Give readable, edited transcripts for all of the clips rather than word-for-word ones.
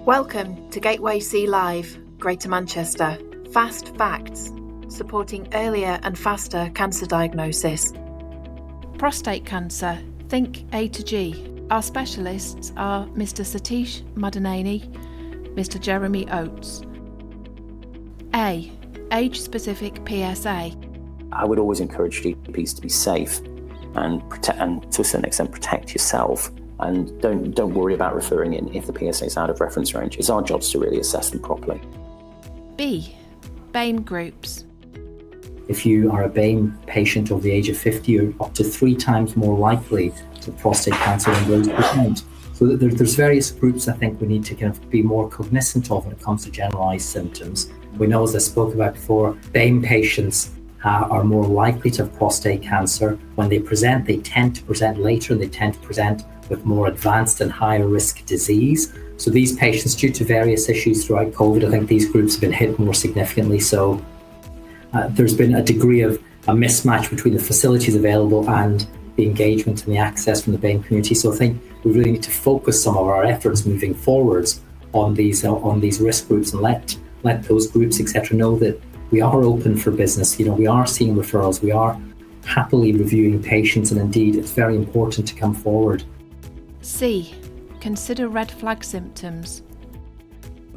Welcome to GatewayC Live, Greater Manchester. Fast facts, supporting earlier and faster cancer diagnosis. Prostate cancer, think A to G. Our specialists are Mr. Satish Madanani, Mr. Jeremy Oates. A. Age-specific PSA. I would always encourage GPs to be safe and to a certain extent protect yourself, and don't worry about referring in if the PSA is out of reference range. It's our jobs to really assess them properly. B. BAI Groups. If you are a BAI patient over the age of 50, you're up to 3 times more likely to have prostate cancer than those without. So there's various groups I think we need to kind of be more cognizant of when it comes to generalized symptoms. We know, as I spoke about before, BAI patients are more likely to have prostate cancer. When they present, they tend to present later, and they tend to present with more advanced and higher risk disease. So these patients, due to various issues throughout COVID, I think these groups have been hit more significantly. So there's been a degree of a mismatch between the facilities available and the engagement and the access from the BAI community. So I think we really need to focus some of our efforts moving forwards on these risk groups, and let those groups, etc., know that we are open for business. We are seeing referrals, we are happily reviewing patients, and indeed it's very important to come forward. C. Consider red flag symptoms.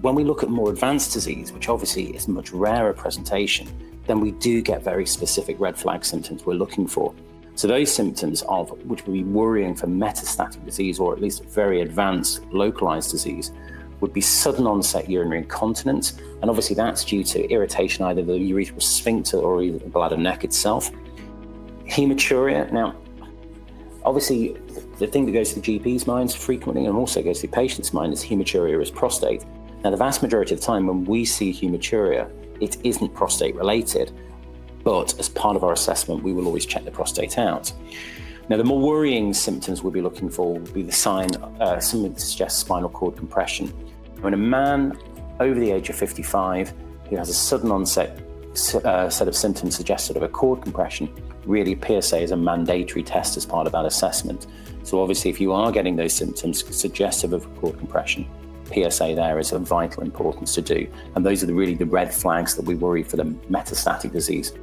When we look at more advanced disease, which obviously is a much rarer presentation, then we do get very specific red flag symptoms we're looking for. So those symptoms which would be worrying for metastatic disease, or at least very advanced localized disease, would be sudden onset urinary incontinence. And obviously that's due to irritation, either the urethral sphincter or either the bladder neck itself. Hematuria. Now, obviously the thing that goes to the GP's minds frequently, and also goes to the patient's mind, is hematuria is prostate. Now, the vast majority of the time when we see hematuria, it isn't prostate related, but as part of our assessment, we will always check the prostate out. Now, the more worrying symptoms we'll be looking for will be the sign, something that suggests spinal cord compression. When a man over the age of 55 who has a sudden onset set of symptoms suggestive of a cord compression, really PSA is a mandatory test as part of that assessment. So obviously, if you are getting those symptoms suggestive of cord compression, PSA there is of vital importance to do. And those are really the red flags that we worry for the metastatic disease.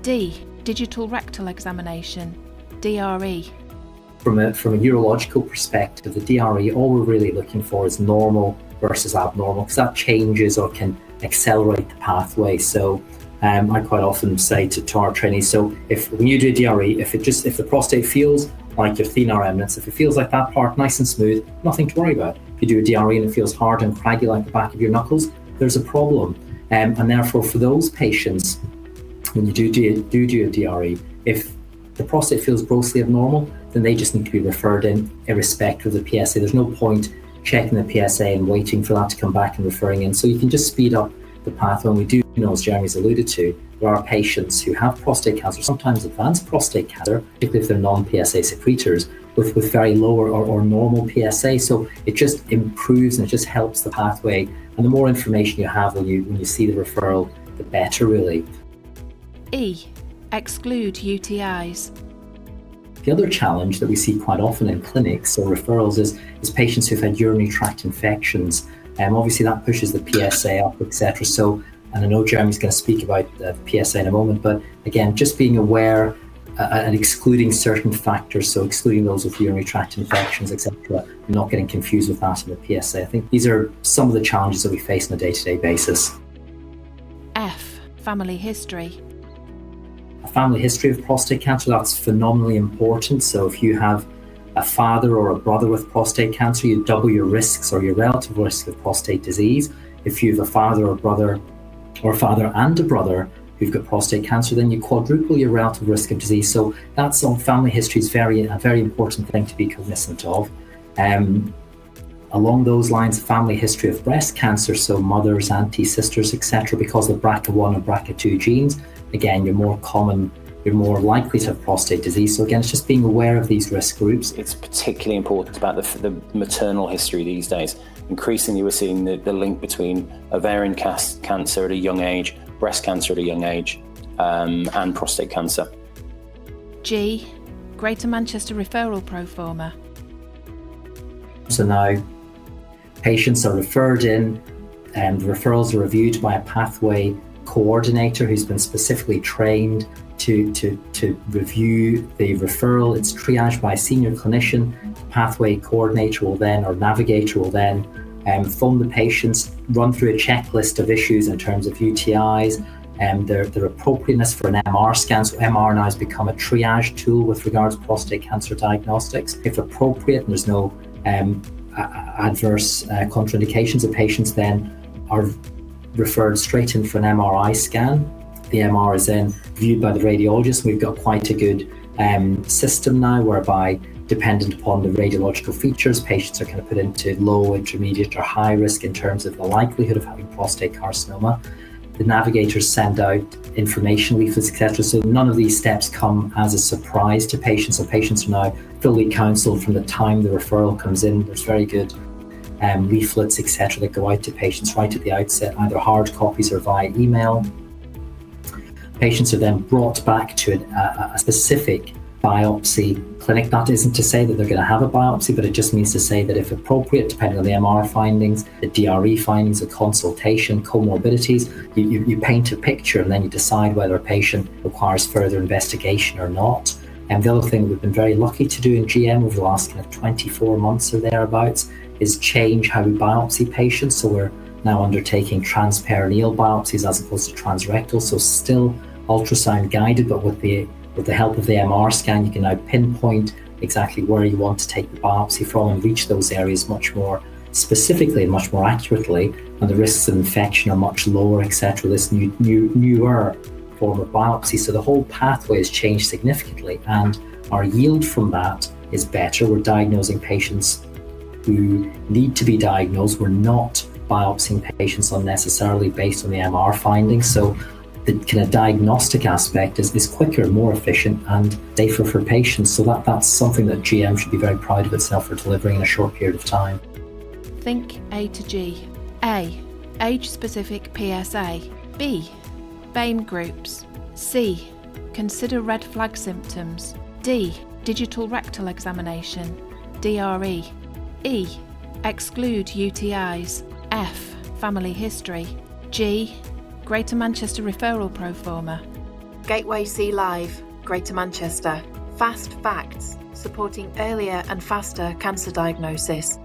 D. Digital rectal examination, DRE. From a urological perspective, the DRE, all we're really looking for is normal versus abnormal, because that changes or can accelerate the pathway. So I quite often say to our trainees, so when you do a DRE, if the prostate feels like your thenar remnants, if it feels like that part nice and smooth, nothing to worry about. If you do a DRE and it feels hard and craggy like the back of your knuckles, there's a problem. And therefore, for those patients, when you do a DRE, if the prostate feels grossly abnormal, then they just need to be referred in, irrespective of the PSA. There's no point checking the PSA and waiting for that to come back and referring in. So you can just speed up the pathway. And we do know, as Jeremy's alluded to, there are patients who have prostate cancer, sometimes advanced prostate cancer, particularly if they're non-PSA secretors, with very low or normal PSA. So it just improves and it just helps the pathway. And the more information you have when you see the referral, the better, really. E. Exclude UTIs. The other challenge that we see quite often in clinics or referrals is patients who've had urinary tract infections. Obviously that pushes the PSA up, etc. So, and I know Jeremy's going to speak about the PSA in a moment, but again, just being aware and excluding certain factors, so excluding those with urinary tract infections, etc., not getting confused with that in the PSA. I think these are some of the challenges that we face on a day-to-day basis. F. Family history. A family history of prostate cancer, that's phenomenally important. So if you have a father or a brother with prostate cancer, you double your risks or your relative risk of prostate disease. If you have a father or brother, or a father and a brother who've got prostate cancer, then you quadruple your relative risk of disease. So that's all. Family history is a very important thing to be cognizant of. Along those lines, family history of breast cancer, so mothers, aunties, sisters, etc., because of BRCA1 and BRCA2 genes, again, you're more likely to have prostate disease. So again, it's just being aware of these risk groups. It's particularly important about the maternal history these days. Increasingly, we're seeing the link between ovarian cancer at a young age, breast cancer at a young age, and prostate cancer. G. Greater Manchester Referral Proforma. So now, Patients are referred in, and the referrals are reviewed by a pathway coordinator who's been specifically trained to review the referral. It's triaged by a senior clinician. The pathway coordinator will then, or navigator will then, phone the patients, run through a checklist of issues in terms of UTIs, their appropriateness for an MR scan. So MR now has become a triage tool with regards to prostate cancer diagnostics. If appropriate and there's no adverse contraindications, the patients then are referred straight in for an MRI scan. The MR is then viewed by the radiologist. We've got quite a good system now whereby, dependent upon the radiological features, patients are kind of put into low, intermediate or high risk in terms of the likelihood of having prostate carcinoma. The navigators send out information leaflets, etc. So none of these steps come as a surprise to patients. So patients are now fully counselled from the time the referral comes in. There's very good leaflets, etc. that go out to patients right at the outset, either hard copies or via email. Patients are then brought back to a specific biopsy clinic. That isn't to say that they're going to have a biopsy, but it just means to say that if appropriate, depending on the MR findings, the DRE findings, the consultation, comorbidities, you paint a picture and then you decide whether a patient requires further investigation or not. And the other thing that we've been very lucky to do in GM over the last kind of 24 months or thereabouts is change how we biopsy patients. So we're now undertaking transperineal biopsies as opposed to transrectal. So still ultrasound guided, but with the help of the MR scan, you can now pinpoint exactly where you want to take the biopsy from and reach those areas much more specifically and much more accurately, and the risks of infection are much lower, etc. This newer form of biopsy. So the whole pathway has changed significantly, and our yield from that is better. We're diagnosing patients who need to be diagnosed. We're not biopsying patients unnecessarily based on the MR findings. So the kind of diagnostic aspect is quicker, more efficient and safer for patients. So that's something that GM should be very proud of itself for delivering in a short period of time. Think A to G. A. Age-specific PSA. B. BAI Groups. C. Consider red flag symptoms. D. Digital rectal examination. DRE. E. Exclude UTIs. F. Family history. G. Greater Manchester Referral Proforma. GatewayC Live, Greater Manchester. Fast facts, supporting earlier and faster cancer diagnosis.